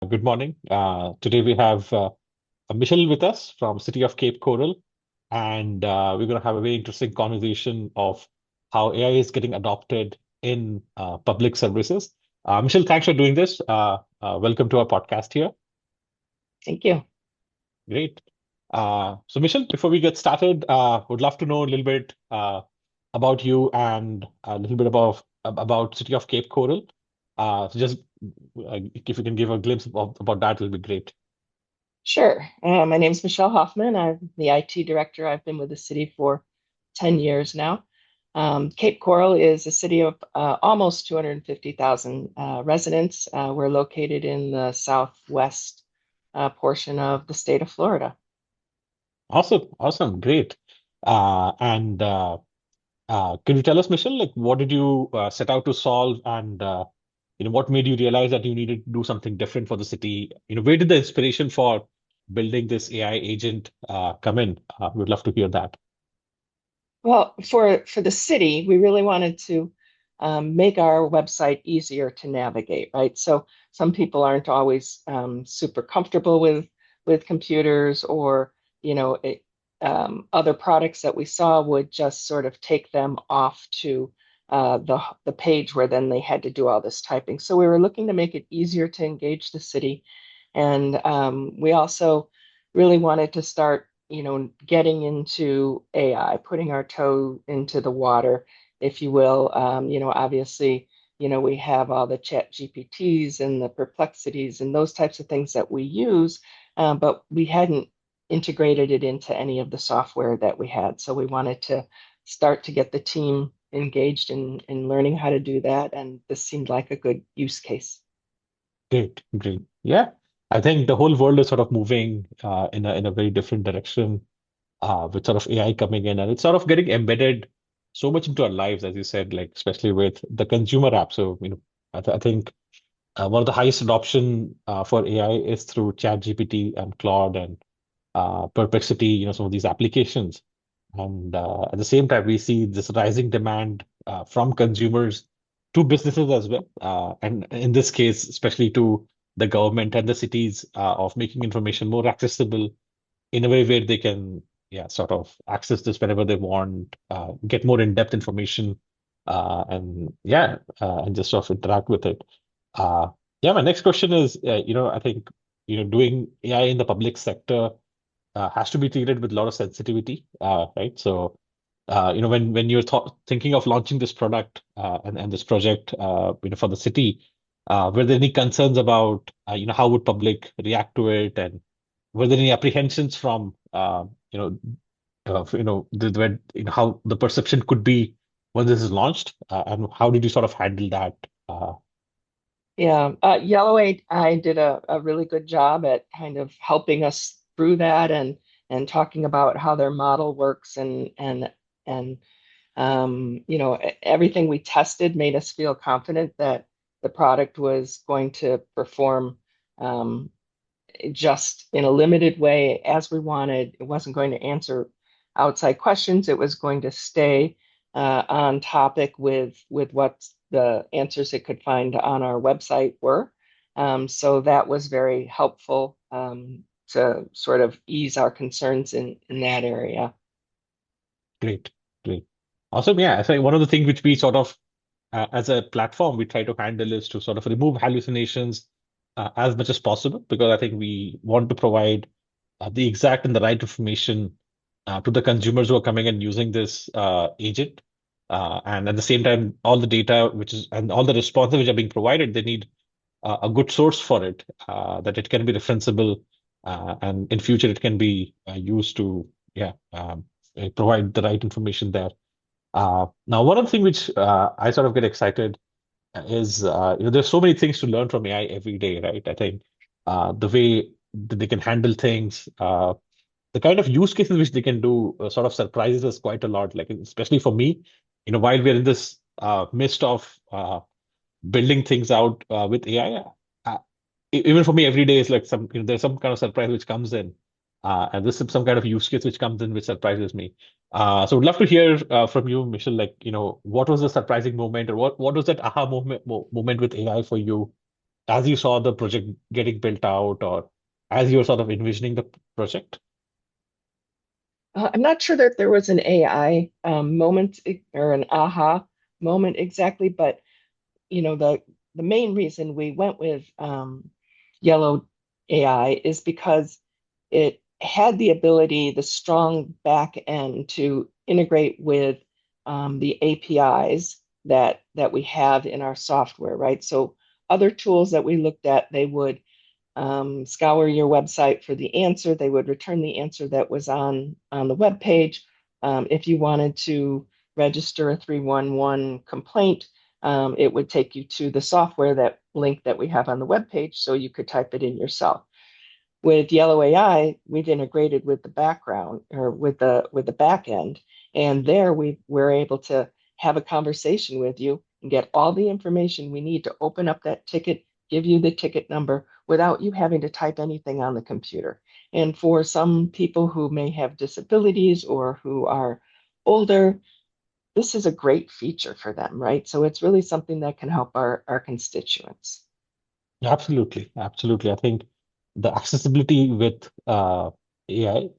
Good morning. Today we have Michelle with us from City of Cape Coral, and we're going to have a very interesting conversation of how AI is getting adopted in public services. Michelle, thanks for doing this. Welcome to our podcast here. Thank you. Great. So, Michelle, before we get started, would love to know a little bit about you and a little bit about City of Cape Coral. So just if you can give a glimpse about that, it'll be great. Sure. My name is Michelle Hoffman. I'm the IT director. I've been with the city for 10 years now. Cape Coral is a city of almost 250,000 residents. We're located in the southwest portion of the state of Florida. Awesome, awesome, great. And Can you tell us, Michelle, like what did you set out to solve, and what made you realize that you needed to do something different for the city? Where did the inspiration for building this AI agent come in? We'd love to hear that. Well, for the city, we really wanted to make our website easier to navigate, right? So some people aren't always super comfortable with computers, or other products that we saw would just sort of take them off to the page where then they had to do all this typing. So we were looking to make it easier to engage the city, and we also really wanted to start, getting into AI, putting our toe into the water, if you will. Obviously, we have all the chat GPTs and the perplexities and those types of things that we use, but we hadn't integrated it into any of the software that we had. So we wanted to start to get the team engaged in learning how to do that. And this seemed like a good use case. Great, great. Yeah, I think the whole world is sort of moving in a very different direction with sort of AI coming in, and it's sort of getting embedded so much into our lives, as you said, like especially with the consumer app. So, I think one of the highest adoption for AI is through ChatGPT and Claude and Perplexity, some of these applications. And at the same time, we see this rising demand from consumers to businesses as well. And in this case, especially to the government and the cities of making information more accessible in a way where they can, yeah, sort of access this whenever they want, get more in-depth information, and just sort of interact with it. Uh, yeah, my next question is, I think, doing AI in the public sector has to be treated with a lot of sensitivity, right? So, when you're th thinking of launching this product and this project, for the city, were there any concerns about, how would public react to it, and were there any apprehensions from, how the perception could be when this is launched, and how did you sort of handle that? Uh, Yeah, Yellow.ai did a really good job at kind of helping us through that, and talking about how their model works, and everything we tested made us feel confident that the product was going to perform um, just in a limited way as we wanted. It wasn't going to answer outside questions. It was going to stay on topic with what the answers it could find on our website were. So that was very helpful to sort of ease our concerns in that area. Great, great. Awesome. Yeah, I think one of the things which we sort of, as a platform, we try to handle is to sort of remove hallucinations as much as possible, because I think we want to provide the exact and the right information to the consumers who are coming and using this agent. And at the same time, all the data and all the responses which are being provided, they need a good source for it, that it can be referenceable, and in future it can be used to, yeah, provide the right information there. Now, one of the things which I sort of get excited is, there's so many things to learn from AI every day, right? I think the way that they can handle things, the kind of use cases which they can do sort of surprises us quite a lot. Like, especially for me, while we're in this midst of building things out with AI, even for me, every day is like there's some kind of surprise which comes in, and this is some kind of use case which comes in which surprises me. So would love to hear from you, Michelle. Like, what was the surprising moment, or what was that aha moment with AI for you, as you saw the project getting built out, or as you were sort of envisioning the project? I'm not sure that there was an AI moment or an aha moment exactly, but the main reason we went with Yellow AI is because it had the ability, the strong back end to integrate with the APIs that we have in our software, right? So other tools that we looked at, they would scour your website for the answer. They would return the answer that was on the web page. If you wanted to register a 311 complaint, it would take you to the software that link that we have on the web page, so you could type it in yourself. With Yellow AI, we've integrated with the background or with the back end, and there we're able to have a conversation with you and get all the information we need to open up that ticket, give you the ticket number without you having to type anything on the computer. And for some people who may have disabilities or who are older, this is a great feature for them, right? So it's really something that can help our constituents. Absolutely, absolutely. I think the accessibility with AI.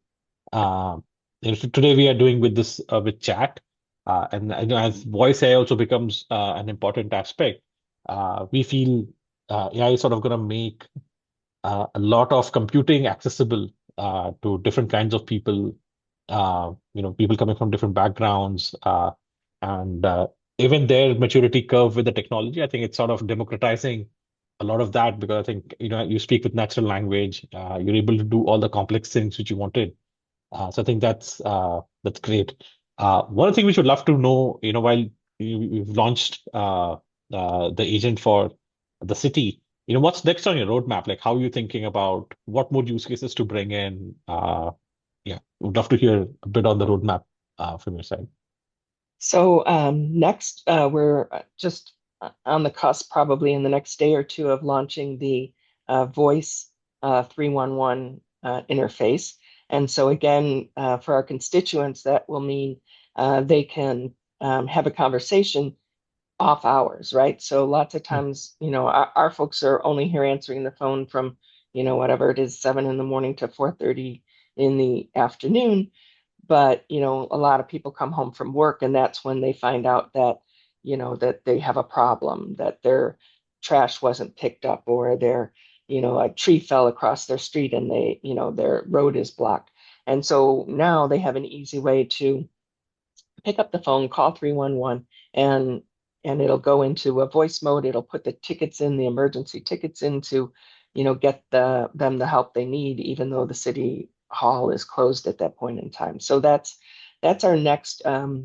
Today we are doing with this with chat, and as voice AI also becomes an important aspect, we feel AI is sort of going to make a lot of computing accessible to different kinds of people, people coming from different backgrounds, and even their maturity curve with the technology. I think it's sort of democratizing a lot of that because I think, you speak with natural language, you're able to do all the complex things which you wanted. So I think that's great. One thing we should love to know, while you've launched the agent for the city, what's next on your roadmap? Like, how are you thinking about what more use cases to bring in? Yeah, would love to hear a bit on the roadmap from your side. So next, we're just on the cusp, probably in the next day or two, of launching the voice 311 interface. And so again, for our constituents, that will mean they can have a conversation off hours, right? So lots of Hmm. times, our folks are only here answering the phone from, whatever it is, 7 in the morning to 4:30 in the afternoon. But a lot of people come home from work, and that's when they find out that that they have a problem, that their trash wasn't picked up, or their a tree fell across their street and they their road is blocked. And so now they have an easy way to pick up the phone, call 311, and it'll go into a voice mode. It'll put the tickets in, the emergency tickets in, to, get them the help they need, even though the city hall is closed at that point in time. So that's our next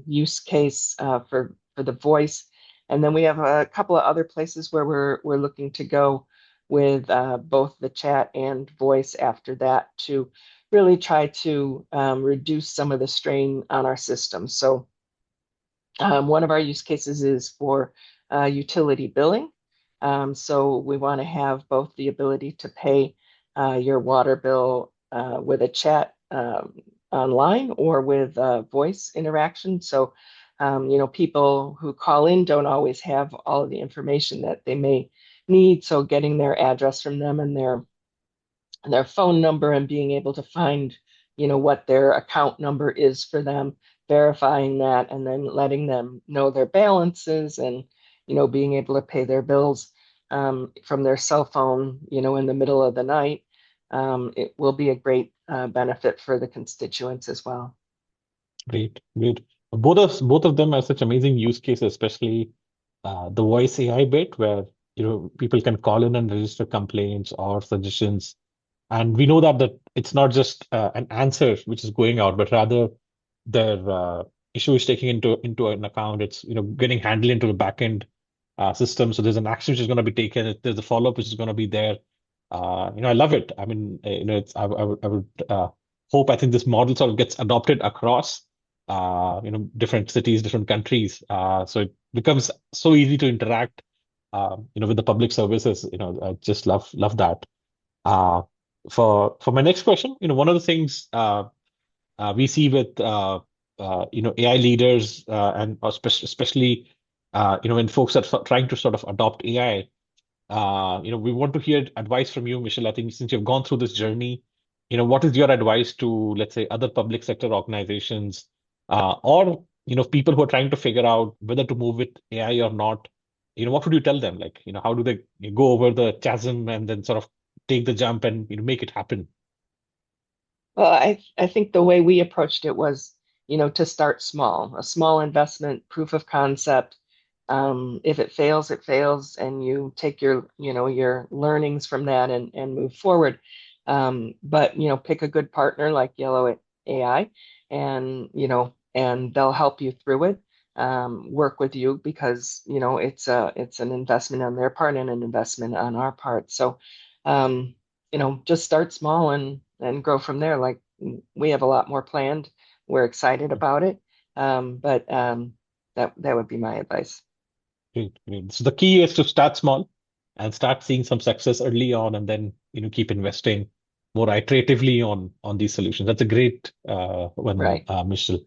use case for the voice. And then we have a couple of other places where we're looking to go with both the chat and voice after that, to really try to reduce some of the strain on our system. So one of our use cases is for utility billing. So we want to have both the ability to pay your water bill with a chat online or with voice interaction. So, people who call in don't always have all of the information that they may need. So getting their address from them and their phone number, and being able to find, what their account number is for them, verifying that, and then letting them know their balances, and, being able to pay their bills from their cell phone, in the middle of the night. It will be a great benefit for the constituents as well. Great, great. Both of them are such amazing use cases, especially the voice AI bit, where people can call in and register complaints or suggestions. And we know that it's not just an answer which is going out, but rather their issue is taking into an account. It's getting handled into the backend system. So there's an action which is going to be taken. There's a follow-up which is going to be there. I love it. I mean, I would hope, I think this model sort of gets adopted across different cities, different countries. So it becomes so easy to interact with the public services. I just love that. Uh, for my next question, one of the things we see with AI leaders and especially when folks are trying to sort of adopt AI, We want to hear advice from you, Michelle. I think since you've gone through this journey, what is your advice to, let's say, other public sector organizations, or, people who are trying to figure out whether to move with AI or not? What would you tell them? Like, how do they go over the chasm and then sort of take the jump and, make it happen? Well, I think the way we approached it was, to start small, a small investment, proof of concept. If it fails, it fails, and you take your learnings from that and move forward. But pick a good partner like Yellow AI, and they'll help you through it. Work with you because it's an investment on their part and an investment on our part. So, um, just start small and grow from there. Like we have a lot more planned. We're excited about it. But that would be my advice. Great, great. So the key is to start small and start seeing some success early on, and then keep investing more iteratively on these solutions. That's a great one, Right. Michelle.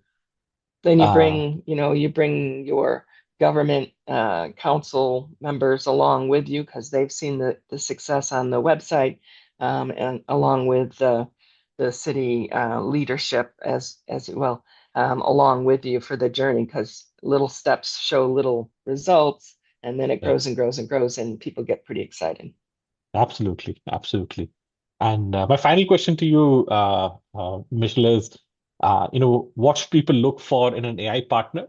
Then Uh, you bring your government council members along with you because they've seen the success on the website, and along with the city leadership as well, along with you for the journey because little steps show little results, and then it yeah, grows and grows and grows, and people get pretty excited. absolutely, absolutely. And my final question to you, Michelle, is, what should people look for in an AI partner,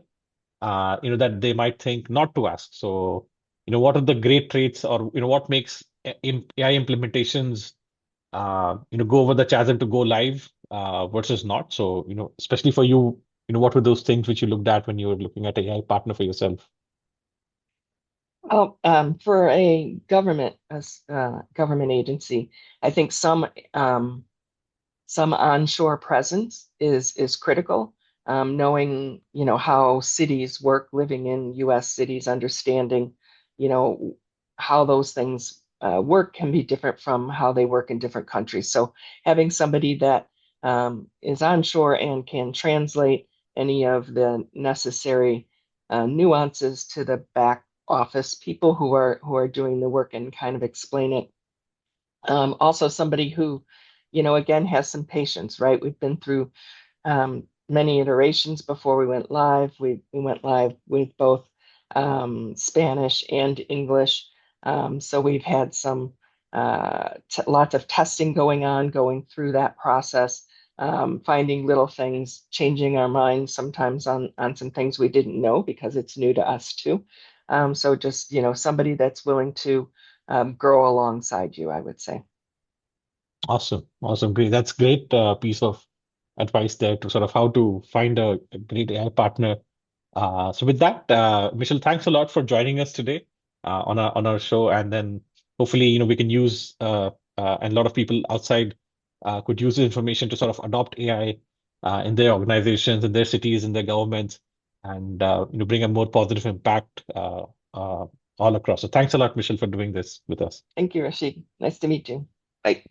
that they might think not to ask? So, what are the great traits, or, what makes AI implementations go over the chasm to go live versus not. So, especially for you, what were those things which you looked at when you were looking at AI partner for yourself? Well, for a government agency, I think some onshore presence is critical. Knowing, how cities work, living in U.S. cities, understanding, you know, how those things work can be different from how they work in different countries. So having somebody that is onshore and can translate any of the necessary nuances to the back office people who are doing the work and kind of explain it. Also somebody who, again, has some patience, right? We've been through many iterations before we went live. We went live with both Spanish and English. So we've had some lots of testing going on, going through that process, finding little things, changing our minds sometimes on some things we didn't know because it's new to us too. So just, somebody that's willing to grow alongside you, I would say. Awesome. Awesome. Great. That's great piece of advice there to sort of how to find a great AI partner. So with that, Michelle, thanks a lot for joining us today on our show, and then hopefully we can use and a lot of people outside could use the information to sort of adopt AI in their organizations, in their cities, in their governments, and bring a more positive impact uh, all across. So thanks a lot, Michelle, for doing this with us. Thank you, Rashid. Nice to meet you. Bye.